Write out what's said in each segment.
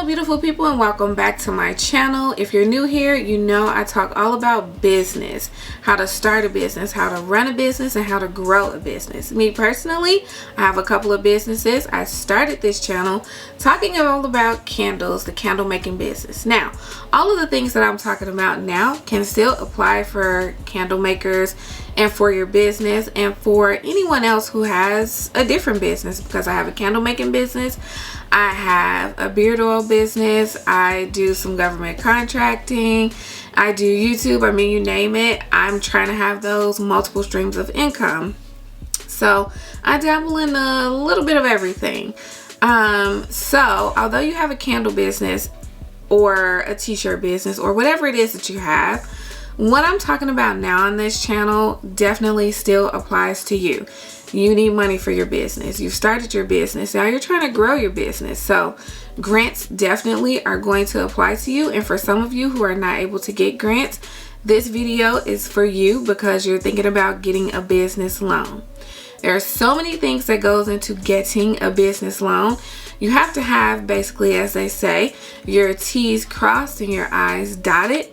beautiful people, and welcome back to my channel. If you're new here, you know I talk all about business, how to start a business, how to run a business, and how to grow a business. Me personally, I have a couple of businesses. I started this channel talking all about candles, the candle making business. Now, all of the things that I'm talking about now can still apply for candle makers and for your business and for anyone else who has a different business, because I have a candle making business, I have a beard oil business, I do some government contracting, I do YouTube, I mean, you name it. I'm trying to have those multiple streams of income. So I dabble in a little bit of everything. So although you have a candle business or a t-shirt business or whatever it is that you have, what I'm talking about now on this channel definitely still applies to you. You need money for your business. You've started your business. Now you're trying to grow your business. So grants definitely are going to apply to you. And for some of you who are not able to get grants, this video is for you because you're thinking about getting a business loan. There are so many things that goes into getting a business loan. You have to have, basically, as they say, your T's crossed and your I's dotted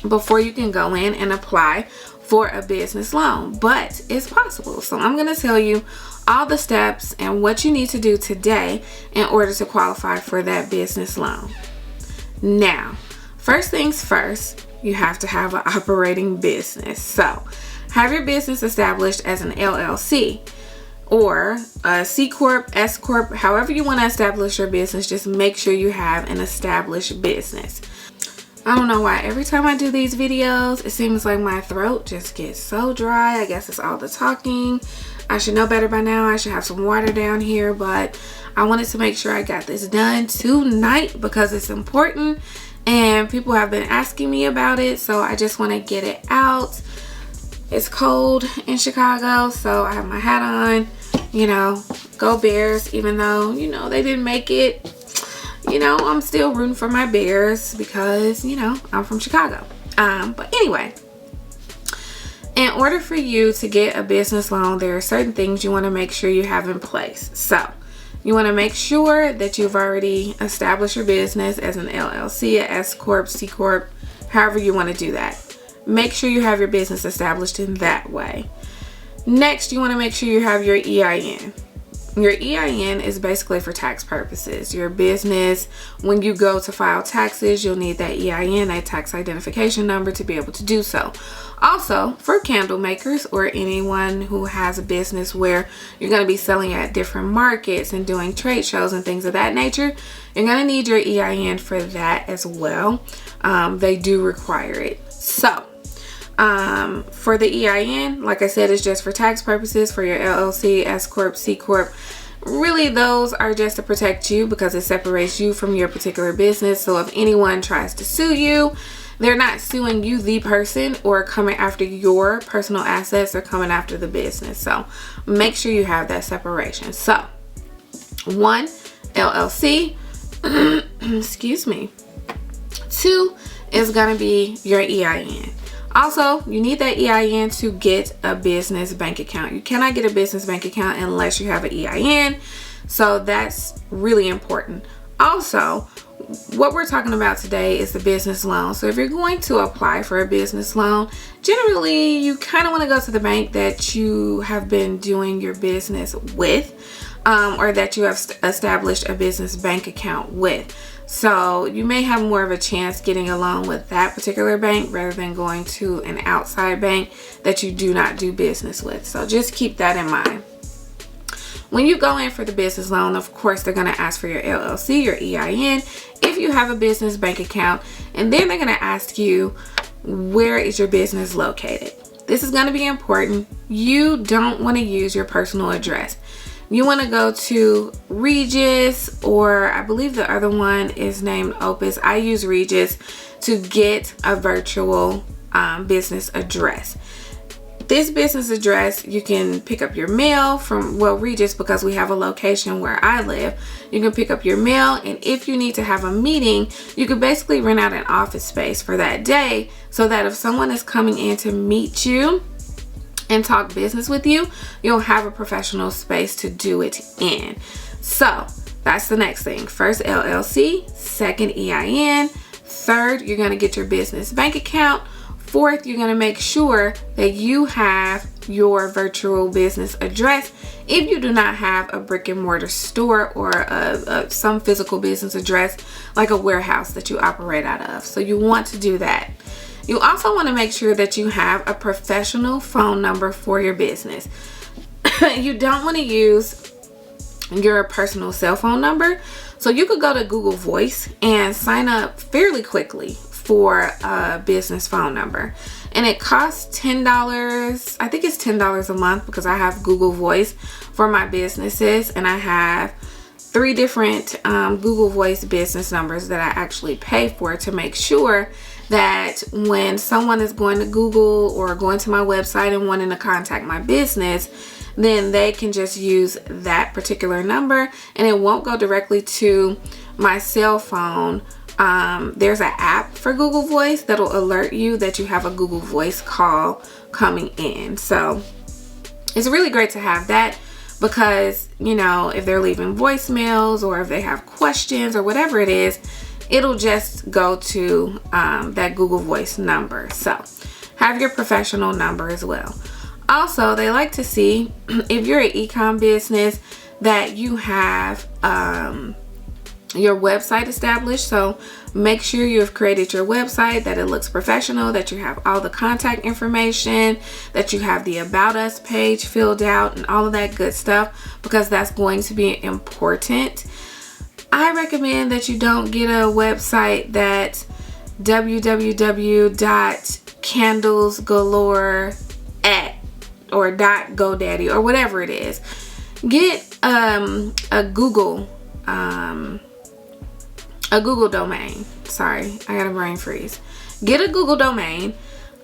before you can go in and apply for a business loan, but it's possible. So I'm going to tell you all the steps and what you need to do today in order to qualify for that business loan. Now, first things first, you have to have an operating business. So have your business established as an LLC or a C Corp, S Corp, however you want to establish your business. Just make sure you have an established business. I don't know why every time I do these videos, it seems like my throat just gets so dry. I guess it's all the talking. I should know better by now. I should have some water down here, but I wanted to make sure I got this done tonight because it's important and people have been asking me about it. So I just want to get it out. It's cold in Chicago, so I have my hat on. You know, go Bears, even though, you know, they didn't make it. You know, I'm still rooting for my Bears because, you know, I'm from Chicago. But anyway, in order for you to get a business loan, there are certain things you want to make sure you have in place. So you want to make sure that you've already established your business as an LLC, a S Corp, C Corp, however you want to do that. Make sure you have your business established in that way. Next, you want to make sure you have your EIN. Your EIN is basically for tax purposes. Your business, when you go to file taxes, you'll need that EIN, a tax identification number, to be able to do so. Also, for candle makers or anyone who has a business where you're going to be selling at different markets and doing trade shows and things of that nature, you're going to need your EIN for that as well. They do require it. So for the EIN, like I said, it's just for tax purposes for your LLC, S Corp, C Corp. Really, those are just to protect you because it separates you from your particular business. So if anyone tries to sue you, they're not suing you, the person, or coming after your personal assets or coming after the business. So make sure you have that separation. So 1, LLC, excuse me. 2 is going to be your EIN. Also, you need that EIN to get a business bank account. You cannot get a business bank account unless you have an EIN. So that's really important. Also, what we're talking about today is the business loan. So if you're going to apply for a business loan, generally you kind of want to go to the bank that you have been doing your business with, or that you have established a business bank account with. So you may have more of a chance getting a loan with that particular bank rather than going to an outside bank that you do not do business with. So just keep that in mind. When you go in for the business loan, of course, they're going to ask for your LLC, your EIN, if you have a business bank account, and then they're going to ask you, where is your business located? This is going to be important. You don't want to use your personal address. You want to go to Regis, or I believe the other one is named Opus. I use Regis to get a virtual business address. This business address, you can pick up your mail from, well, Regis, because we have a location where I live. You can pick up your mail, and if you need to have a meeting, you can basically rent out an office space for that day so that if someone is coming in to meet you and talk business with you, you'll have a professional space to do it in. So That's the next thing. First LLC, second EIN, third, you're going to get your business bank account. Fourth, you're going to make sure that you have your virtual business address if you do not have a brick and mortar store or some physical business address like a warehouse that you operate out of. So you want to do that. You also want to make sure that you have a professional phone number for your business. You don't want to use your personal cell phone number. So you could go to Google Voice and sign up fairly quickly for a business phone number. And it costs $10. I think it's $10 a month because I have Google Voice for my businesses, and I have 3 different Google Voice business numbers that I actually pay for to make sure that when someone is going to Google or going to my website and wanting to contact my business, then they can just use that particular number and it won't go directly to my cell phone. There's an app for Google Voice that'll alert you that you have a Google Voice call coming in. So it's really great to have that because, you know, if they're leaving voicemails or if they have questions or whatever it is, it'll just go to that Google Voice number. So have your professional number as well. Also, they like to see if you're an e-com business that you have your website established. So make sure you have created your website, that it looks professional, that you have all the contact information, that you have the About Us page filled out and all of that good stuff, because that's going to be important. I recommend that you don't get a website that's www.candlesgalore@ or .godaddy or whatever it is. Get a Google domain. Sorry, I got a brain freeze. Get a Google domain.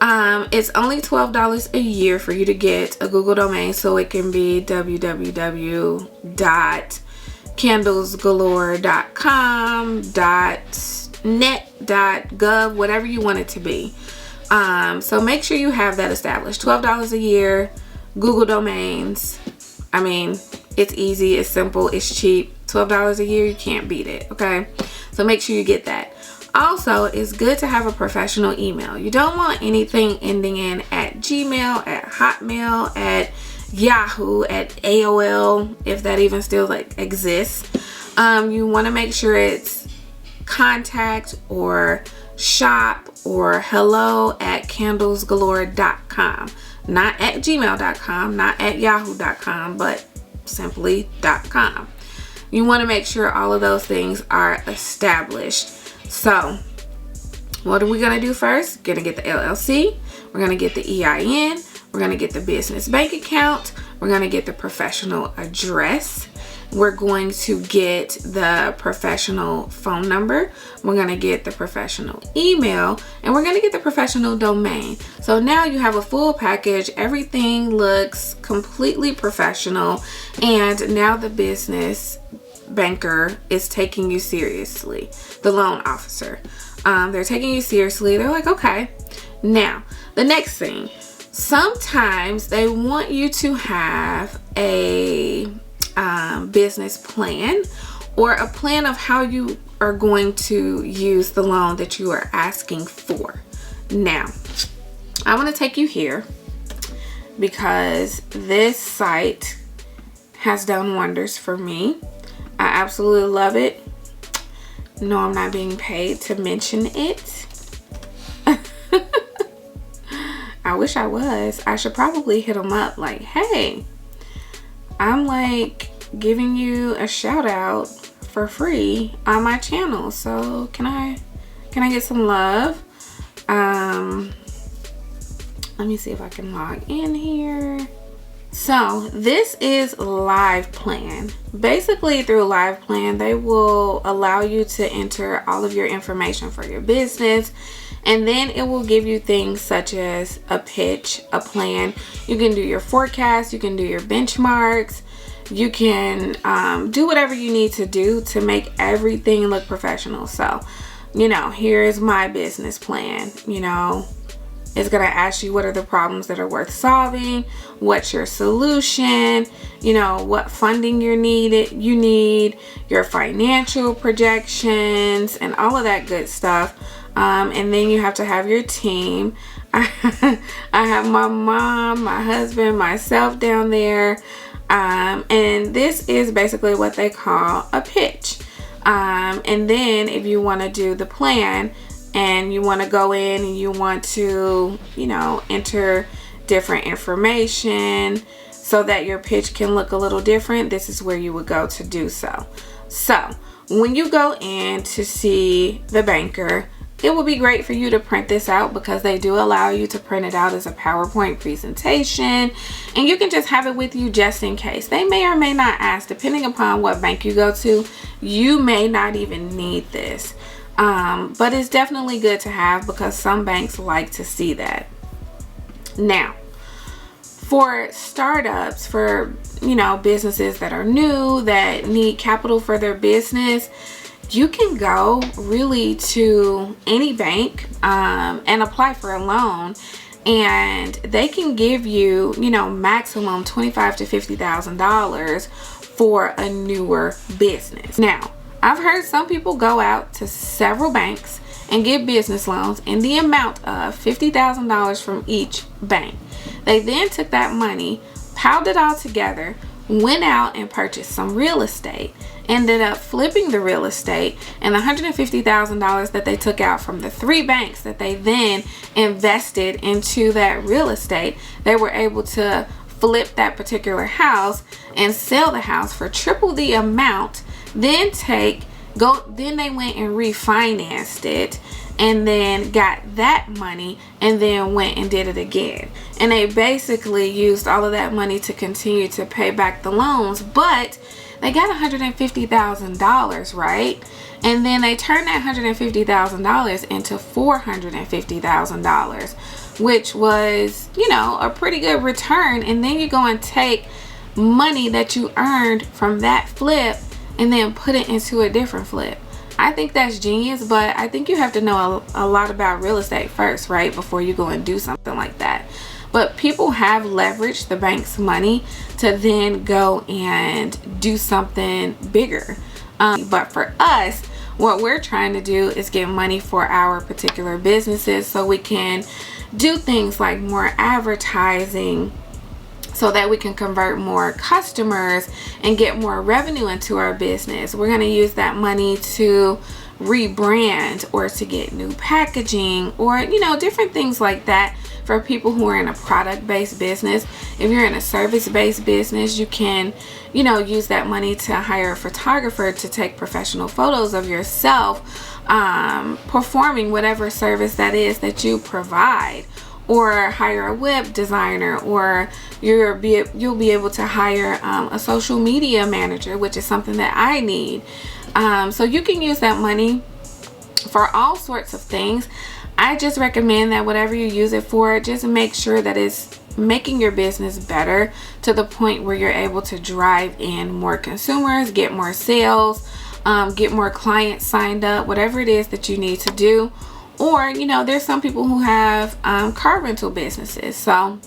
It's only $12 a year for you to get a Google domain, so it can be www.candlesgalore.com, .net, .gov, whatever you want it to be. So make sure you have that established. $12 a year, Google domains. I mean, it's easy, it's simple, it's cheap. $12 a year, you can't beat it, okay? So make sure you get that. Also, it's good to have a professional email. You don't want anything ending in at Gmail, at Hotmail, at Yahoo, at AOL, if that even still exists. You want to make sure it's contact or shop or hello@candlesgalore.com, not at gmail.com, not at yahoo.com, but simply .com. You want to make sure all of those things are established. So what are we going to do first? Going to get the LLC, we're going to get the EIN, we're going to get the business bank account, we're going to get the professional address, we're going to get the professional phone number, we're going to get the professional email, and we're going to get the professional domain. So now you have a full package. Everything looks completely professional, and now the business banker is taking you seriously. The loan officer, they're taking you seriously. They're like, okay, now the next thing, sometimes they want you to have a business plan or a plan of how you are going to use the loan that you are asking for. Now, I want to take you here because this site has done wonders for me. I absolutely love it. No, I'm not being paid to mention it. I wish I was. I should probably hit them up like, hey, I'm like giving you a shout out for free on my channel. So can I get some love? Let me see if I can log in here. So this is Live Plan. Basically through Live Plan, they will allow you to enter all of your information for your business, and then it will give you things such as a pitch, a plan. You can do your forecast, you can do your benchmarks, you can do whatever you need to do to make everything look professional. So, you know, here is my business plan. You know, It's going to ask you what are the problems that are worth solving, what's your solution, you know, what funding you need, your financial projections, and all of that good stuff. And then you have to have your team. I have my mom, my husband, myself down there. And this is basically what they call a pitch. And then if you want to do the plan and you want to go in and you want to, you know, enter different information so that your pitch can look a little different, this is where you would go to do so. So when you go in to see the banker, it will be great for you to print this out because they do allow you to print it out as a PowerPoint presentation, and you can just have it with you just in case. They may or may not ask, depending upon what bank you go to. You may not even need this, but it's definitely good to have because some banks like to see that. Now, for startups, for, you know, businesses that are new, that need capital for their business, you can go really to any bank and apply for a loan, and they can give you, you know, maximum $25,000 to $50,000 for a newer business. Now, I've heard some people go out to several banks and get business loans in the amount of $50,000 from each bank. They then took that money, piled it all together, went out and purchased some real estate, ended up flipping the real estate, and the $150,000 that they took out from the 3 banks that they then invested into that real estate, they were able to flip that particular house and sell the house for triple the amount, then they went and refinanced it and then got that money and then went and did it again. And they basically used all of that money to continue to pay back the loans, but they got $150,000, right? And then they turned that $150,000 into $450,000, which was, you know, a pretty good return. And then you go and take money that you earned from that flip and then put it into a different flip. I think that's genius, but I think you have to know a lot about real estate first, right? Before you go and do something like that. But people have leveraged the bank's money to then go and do something bigger. But for us, what we're trying to do is get money for our particular businesses so we can do things like more advertising, so that we can convert more customers and get more revenue into our business. We're going to use that money to rebrand or to get new packaging or, you know, different things like that for people who are in a product-based business. If you're in a service-based business, you can, you know, use that money to hire a photographer to take professional photos of yourself performing whatever service that is that you provide. Or hire a web designer, or you'll be able to hire a social media manager, which is something that I need. So you can use that money for all sorts of things. I just recommend that whatever you use it for, just make sure that it's making your business better to the point where you're able to drive in more consumers, get more sales, get more clients signed up, whatever it is that you need to do. Or, you know, there's some people who have car rental businesses, so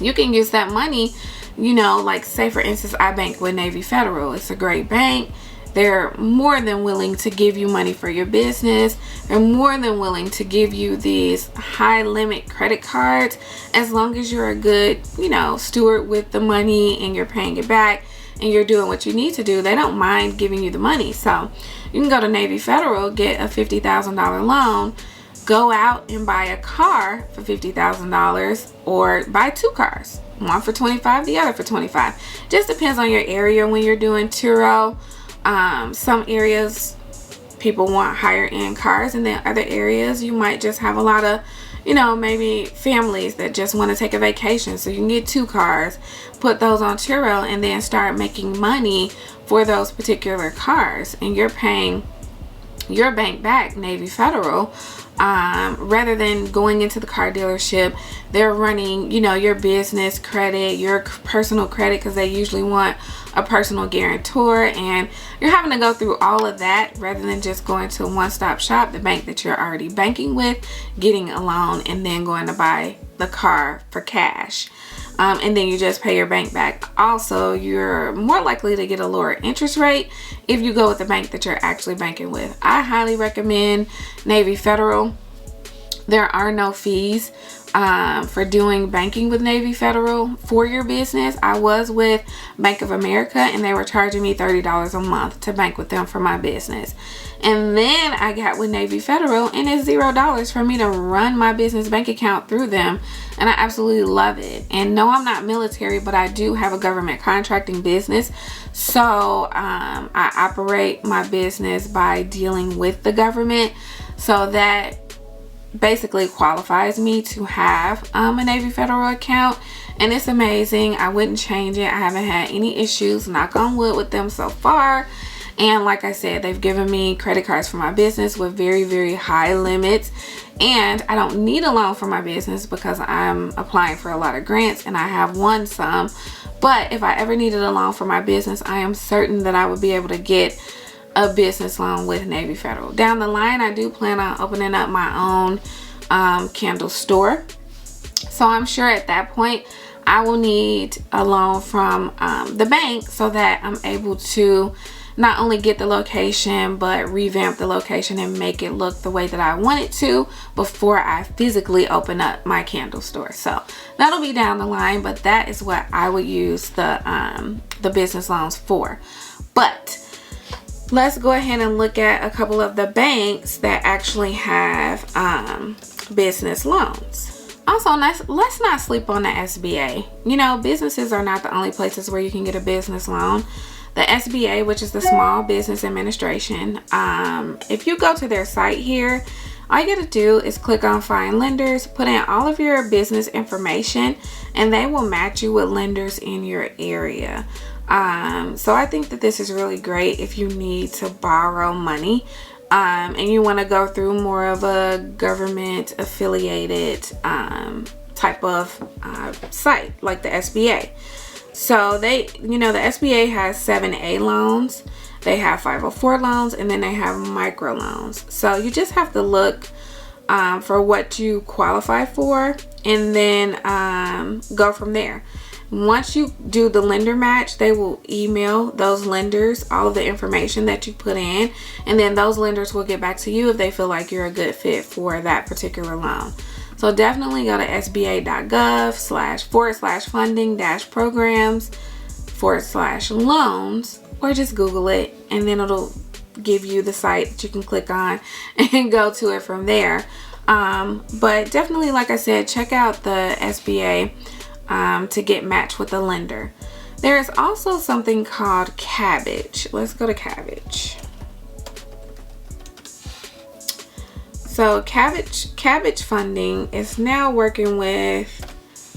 you can use that money, you know, like say for instance, I bank with Navy Federal. It's a great bank. They're more than willing to give you money for your business. They're more than willing to give you these high limit credit cards as long as you're a good, you know, steward with the money and you're paying it back and you're doing what you need to do. They don't mind giving you the money. So you can go to Navy Federal, get a $50,000 loan, go out and buy a car for $50,000 or buy 2 cars, one for $25,000, the other for $25,000. Just depends on your area when you're doing Turo. Some areas people want higher end cars, and then other areas you might just have a lot of, you know, maybe families that just want to take a vacation. So you can get 2 cars, put those on Turo, and then start making money for those particular cars. And you're paying your bank back, Navy Federal, Rather than going into the car dealership, they're running, you know, your business credit, your personal credit, because they usually want a personal guarantor, and you're having to go through all of that rather than just going to a one-stop shop, the bank that you're already banking with, getting a loan, and then going to buy the car for cash. And then you just pay your bank back. Also, you're more likely to get a lower interest rate if you go with the bank that you're actually banking with. I highly recommend Navy Federal. There are no fees for doing banking with Navy Federal for your business. I was with Bank of America, and they were charging me $30 a month to bank with them for my business. And then I got with Navy Federal, and it's $0 for me to run my business bank account through them. And I absolutely love it. And no, I'm not military, but I do have a government contracting business. So I operate my business by dealing with the government. So that basically qualifies me to have a Navy Federal account. And it's amazing. I wouldn't change it. I haven't had any issues, knock on wood, with them so far. And like I said, they've given me credit cards for my business with very, very high limits. And I don't need a loan for my business because I'm applying for a lot of grants and I have won some. But if I ever needed a loan for my business, I am certain that I would be able to get a business loan with Navy Federal. Down the line, I do plan on opening up my own candle store. So I'm sure at that point, I will need a loan from the bank so that I'm able to not only get the location, but revamp the location and make it look the way that I want it to before I physically open up my candle store. So that'll be down the line, but that is what I would use the business loans for. But let's go ahead and look at a couple of the banks that actually have business loans. Also, let's not sleep on the SBA. You know, businesses are not the only places where you can get a business loan. The SBA, which is the Small Business Administration, if you go to their site here, all you gotta do is click on Find Lenders, put in all of your business information, and they will match you with lenders in your area. So I think that this is really great if you need to borrow money and you want to go through more of a government affiliated type of site like the SBA. So they, you know, the SBA has 7A loans, they have 504 loans, and then they have micro loans. So you just have to look for what you qualify for and then go from there. Once you do the lender match, they will email those lenders all of the information that you put in, and then those lenders will get back to you if they feel like you're a good fit for that particular loan. So definitely go to sba.gov/forward/funding-programs/loans, or just Google it, and then it'll give you the site that you can click on and go to it from there. But definitely, like I said, check out the SBA to get matched with the lender. There is also something called Cabbage. Let's go to Cabbage. So Cabbage Funding is now working with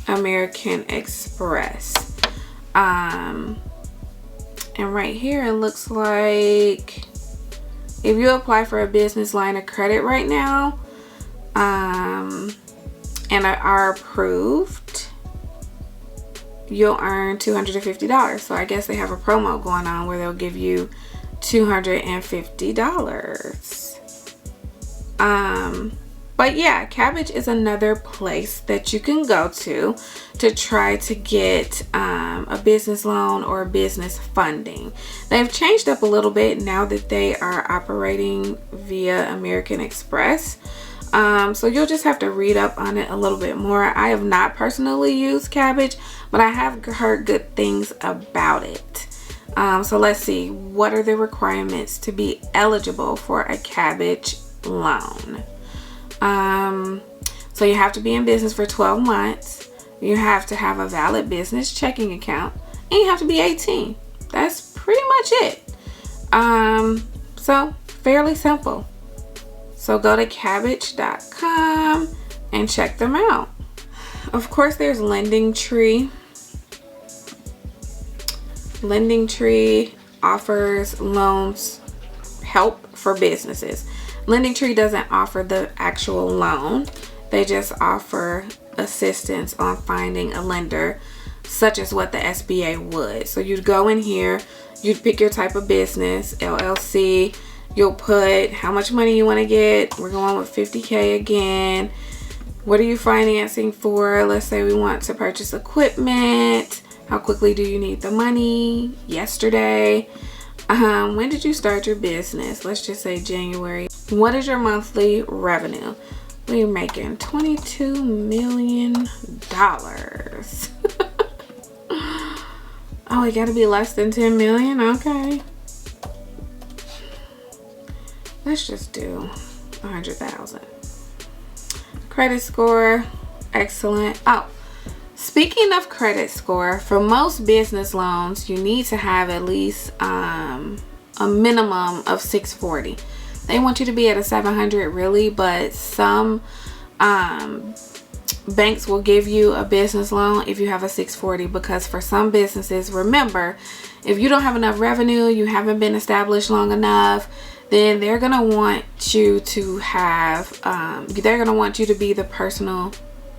American Express. And right here it looks like if you apply for a business line of credit right now and are approved, you'll earn $250. So I guess they have a promo going on where they'll give you $250. But yeah, Cabbage is another place that you can go to try to get a business loan or business funding. They've changed up a little bit now that they are operating via American Express. So you'll just have to read up on it a little bit more. I have not personally used Cabbage, but I have heard good things about it. So let's see, what are the requirements to be eligible for a Cabbage loan? So you have to be in business for 12 months. You have to have a valid business checking account, and you have to be 18. That's pretty much it. So fairly simple. So go to cabbage.com and check them out. Of course, there's LendingTree. LendingTree offers loans help for businesses. LendingTree doesn't offer the actual loan. They just offer assistance on finding a lender, such as what the SBA would. So you'd go in here, you'd pick your type of business, LLC. You'll put how much money you want to get. We're going with $50K again. What are you financing for? Let's say we want to purchase equipment. How quickly do you need the money? Yesterday. When did you start your business? Let's just say January. What is your monthly revenue? We're making $22 million. Oh, it gotta be less than 10 million? Okay. Let's just do 100,000. Credit score, excellent. Oh, speaking of credit score, for most business loans, you need to have at least a minimum of 640. They want you to be at a 700 really, but some banks will give you a business loan if you have a 640, because for some businesses, remember, if you don't have enough revenue, you haven't been established long enough, then they're gonna want you to have they're gonna want you to be the personal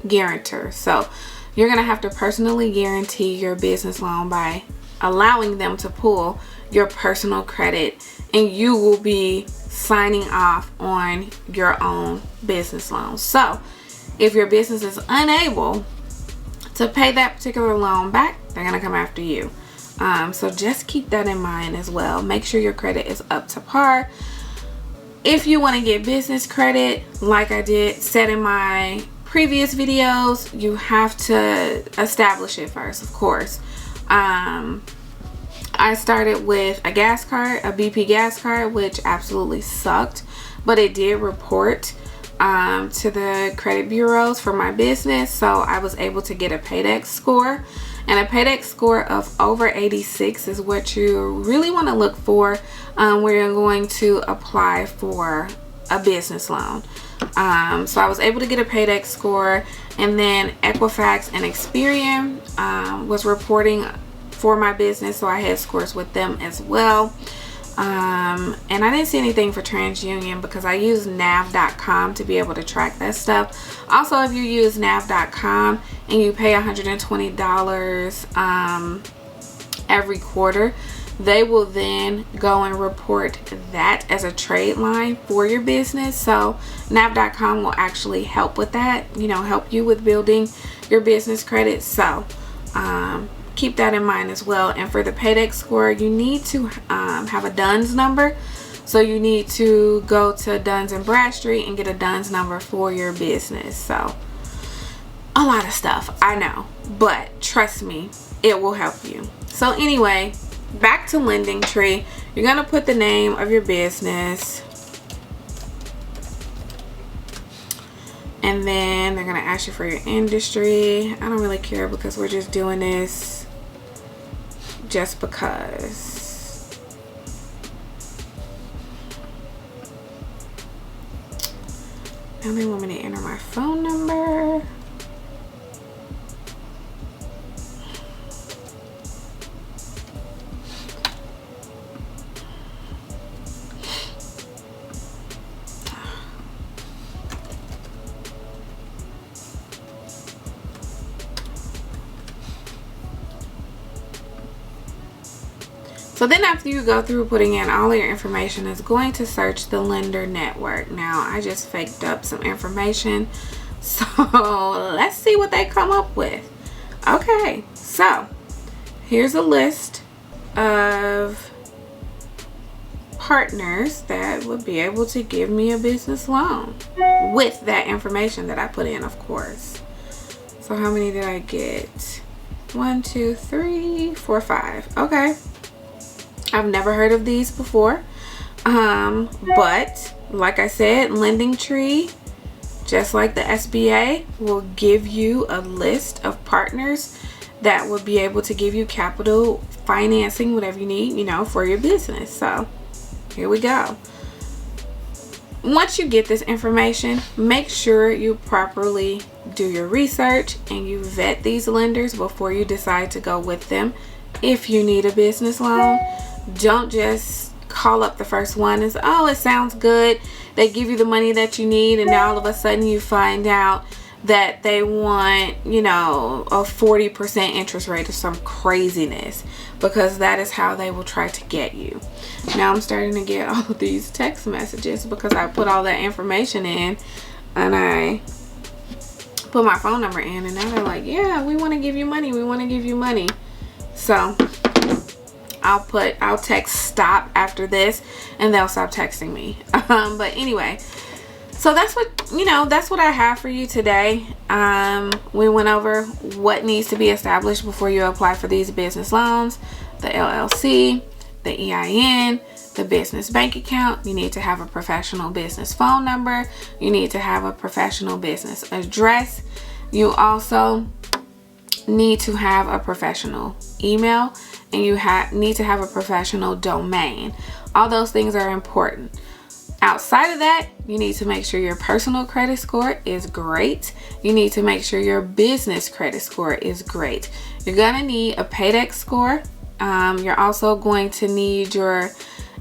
guarantor. So you're gonna have to personally guarantee your business loan by allowing them to pull your personal credit, and you will be signing off on your own business loan. So if your business is unable to pay that particular loan back, they're gonna come after you. So just keep that in mind as well. Make sure your credit is up to par. If you want to get business credit, like I said in my previous videos, you have to establish it first, of course. I started with a gas card, a BP gas card, which absolutely sucked, but it did report to the credit bureaus for my business, so I was able to get a Paydex score. And a Paydex score of over 86 is what you really want to look for when you're going to apply for a business loan. So I was able to get a Paydex score, and then Equifax and Experian was reporting for my business, so I had scores with them as well. And I didn't see anything for TransUnion because I use nav.com to be able to track that stuff. Also, if you use nav.com and you pay $120 every quarter, they will then go and report that as a trade line for your business. So nav.com will actually help with that, help you with building your business credit. So keep that in mind as well. And for the Paydex score, you need to have a DUNS number. So you need to go to Duns & Bradstreet and get a DUNS number for your business. So a lot of stuff, I know, but trust me, it will help you. So anyway, back to LendingTree. You're gonna put the name of your business, and then they're gonna ask you for your industry. I don't really care because we're just doing this just because. Now they want me to enter my phone number. So then after you go through putting in all your information, it's going to search the lender network. Now I just faked up some information, so let's see what they come up with. Okay, so here's a list of partners that would be able to give me a business loan with that information that I put in, of course. So how many did I get? 1, 2, 3, 4, 5. Okay. I've never heard of these before, but like I said, LendingTree, just like the SBA, will give you a list of partners that will be able to give you capital financing, whatever you need, for your business. So here we go. Once you get this information, make sure you properly do your research and you vet these lenders before you decide to go with them. If you need a business loan, don't just call up the first one and say, oh, it sounds good. they give you the money that you need, and now all of a sudden you find out that they want, you know, a 40% interest rate or some craziness, because that is how they will try to get you. Now I'm starting to get all of these text messages because I put all that information in and I put my phone number in, and now they're like, yeah, we want to give you money, we want to give you money. So I'll text stop after this and they'll stop texting me. But anyway, so that's what I have for you today. We went over what needs to be established before you apply for these business loans: the LLC, the EIN, the business bank account. You need to have a professional business phone number. You need to have a professional business address. You also need to have a professional email, and you need to have a professional domain. All those things are important. Outside of that, you need to make sure your personal credit score is great. You need to make sure your business credit score is great. You're gonna need a Paydex score. You're also going to need your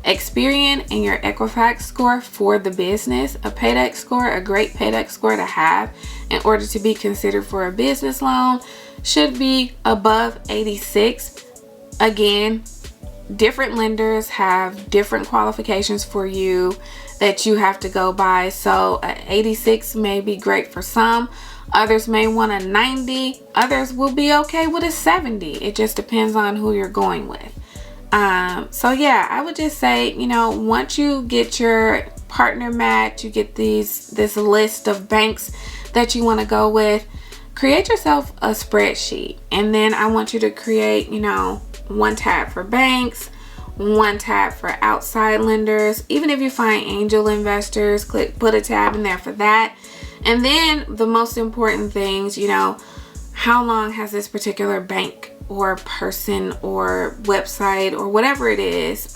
Experian and your Equifax score for the business. A Paydex score, a great Paydex score to have in order to be considered for a business loan, should be above 86. Again, different lenders have different qualifications for you that you have to go by. So 86 may be great for some. Others may want a 90. Others will be okay with a 70. It just depends on who you're going with. So yeah, I would just say, you know, once you get your partner match, you get this list of banks that you want to go with, create yourself a spreadsheet. And then I want you to create, you know, one tab for banks, one tab for outside lenders. Even if you find angel investors, put a tab in there for that. And then the most important things, you know, how long has this particular bank or person or website or whatever it is,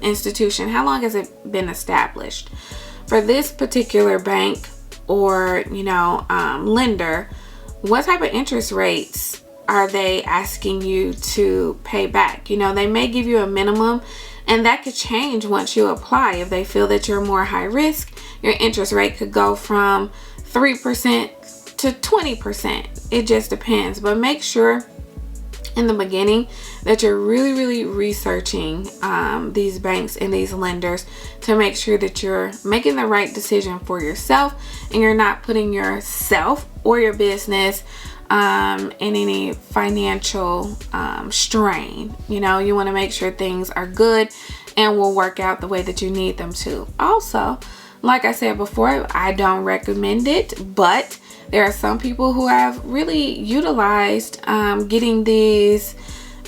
institution, how long has it been established? For this particular bank or, you know, lender, what type of interest rates are they asking you to pay back? You know, they may give you a minimum, and that could change once you apply. If they feel that you're more high risk, your interest rate could go from 3% to 20%. It just depends. But make sure in the beginning that you're really researching these banks and these lenders to make sure that you're making the right decision for yourself and you're not putting yourself or your business in any financial strain. You know, you want to make sure things are good and will work out the way that you need them to. Also, like I said before, I don't recommend it, but there are some people who have really utilized getting these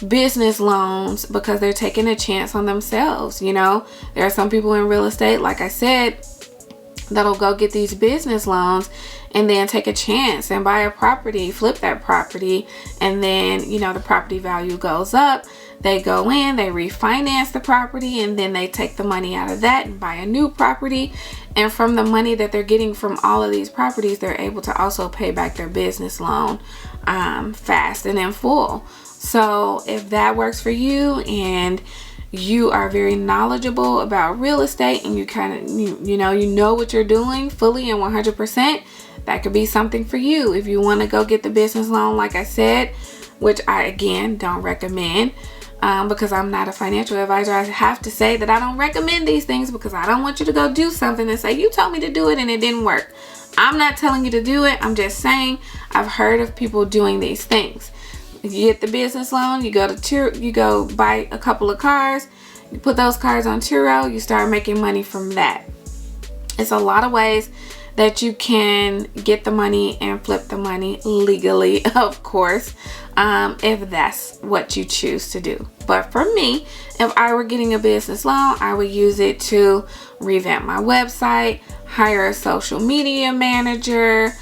business loans because they're taking a chance on themselves. You know, there are some people in real estate, like I said, that'll go get these business loans and then take a chance and buy a property, flip that property, and then, you know, the property value goes up. They go in, they refinance the property, and then they take the money out of that and buy a new property. And from the money that they're getting from all of these properties, they're able to also pay back their business loan fast and in full. So if that works for you and you are very knowledgeable about real estate and you kind of, you know what you're doing fully and 100%, that could be something for you. If you want to go get the business loan, like I said, which I, again, don't recommend, because I'm not a financial advisor, I have to say that I don't recommend these things because I don't want you to go do something and say, you told me to do it and it didn't work. I'm not telling you to do it. I'm just saying I've heard of people doing these things. You get the business loan, you go buy a couple of cars, you put those cars on Turo, you start making money from that. It's a lot of ways that you can get the money and flip the money legally, of course, if that's what you choose to do. But for me, if I were getting a business loan, I would use it to revamp my website, hire a social media manager,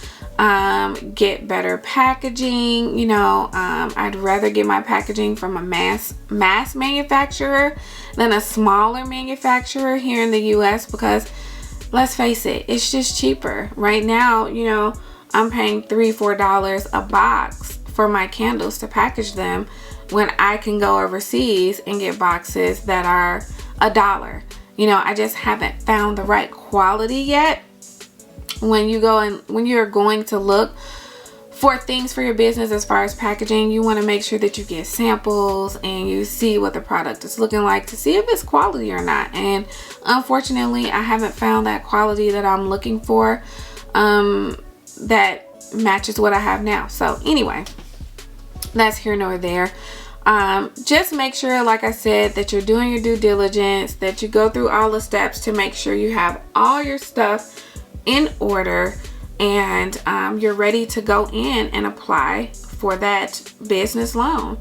get better packaging. You know, I'd rather get my packaging from a mass manufacturer than a smaller manufacturer here in the US, because let's face it, it's just cheaper. Right now, you know, I'm paying $3-4 a box for my candles to package them when I can go overseas and get boxes that are $1. You know, I just haven't found the right quality yet. When you're going to look for things for your business as far as packaging, you want to make sure that you get samples and you see what the product is looking like to see if it's quality or not. And unfortunately, I haven't found that quality that I'm looking for that matches what I have now. So anyway, that's here nor there. Just make sure, like I said, that you're doing your due diligence, that you go through all the steps to make sure you have all your stuff in order, and you're ready to go in and apply for that business loan.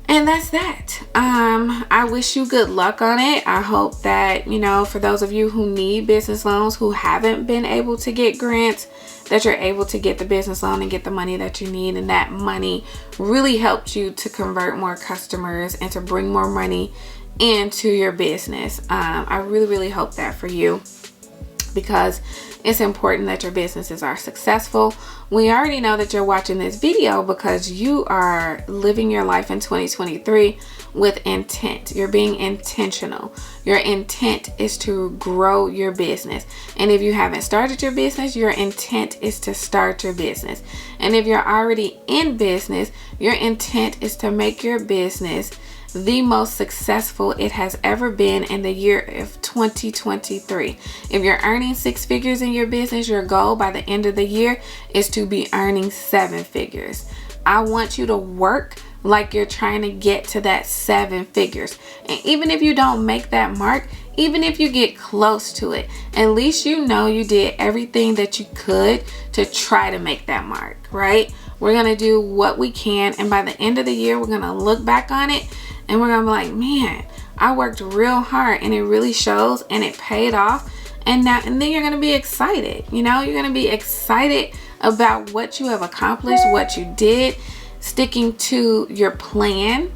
And that's that. I wish you good luck on it. I hope that, you know, for those of you who need business loans, who haven't been able to get grants, that you're able to get the business loan and get the money that you need. And that money really helped you to convert more customers and to bring more money into your business. I really, really hope that for you, because it's important that your businesses are successful. We already know that you're watching this video because you are living your life in 2023 with intent. You're being intentional. Your intent is to grow your business. And if you haven't started your business, your intent is to start your business. And if you're already in business, your intent is to make your business the most successful it has ever been in the year of 2023. If you're earning 6 figures in your business, your goal by the end of the year is to be earning 7 figures. I want you to work like you're trying to get to that 7 figures. And even if you don't make that mark, even if you get close to it, at least you know you did everything that you could to try to make that mark, right? We're going to do what we can, and by the end of the year, we're going to look back on it and we're going to be like, man, I worked real hard and it really shows and it paid off. And then you're going to be excited. You know, you're going to be excited about what you have accomplished, what you did, sticking to your plan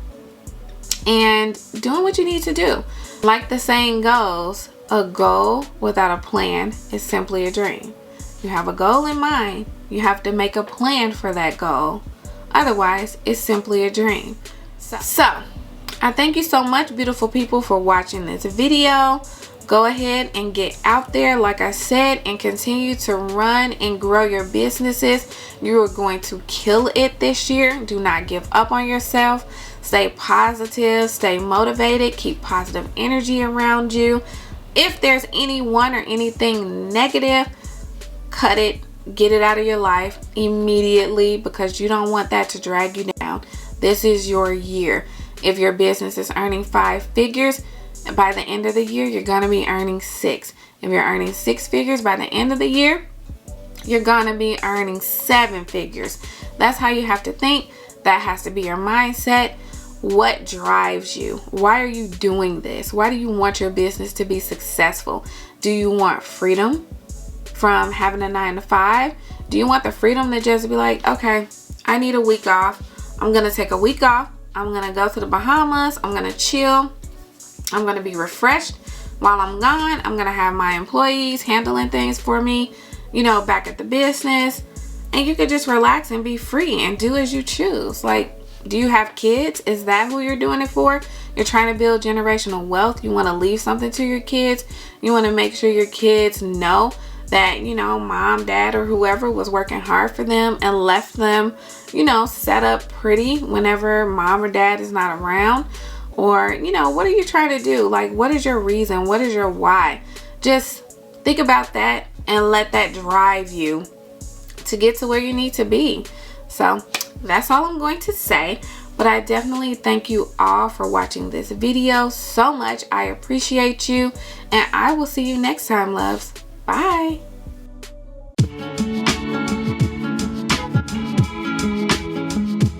and doing what you need to do. Like the saying goes, a goal without a plan is simply a dream. You have a goal in mind, you have to make a plan for that goal. Otherwise, it's simply a dream. So I thank you so much, beautiful people, for watching this video. Go ahead and get out there, like I said, and continue to run and grow your businesses. You are going to kill it this year. Do not give up on yourself. Stay positive, stay motivated, keep positive energy around you. If there's anyone or anything negative, cut it, get it out of your life immediately, because you don't want that to drag you down. This is your year. If your business is earning 5 figures, by the end of the year, you're going to be earning 6. If you're earning 6 figures by the end of the year, you're going to be earning 7 figures. That's how you have to think. That has to be your mindset. What drives you? Why are you doing this? Why do you want your business to be successful? Do you want freedom from having a 9-to-5? Do you want the freedom to just be like, okay, I need a week off. I'm going to take a week off. I'm going to go to the Bahamas. I'm going to chill. I'm going to be refreshed while I'm gone. I'm going to have my employees handling things for me, you know, back at the business. And you could just relax and be free and do as you choose. Like, do you have kids? Is that who you're doing it for? You're trying to build generational wealth. You want to leave something to your kids. You want to make sure your kids know that, you know, mom, dad, or whoever was working hard for them and left them, you know, set up pretty whenever mom or dad is not around. Or, you know, what are you trying to do? Like, what is your reason? What is your why? Just think about that and let that drive you to get to where you need to be. So that's all I'm going to say. But I definitely thank you all for watching this video so much. I appreciate you. And I will see you next time, loves. Bye.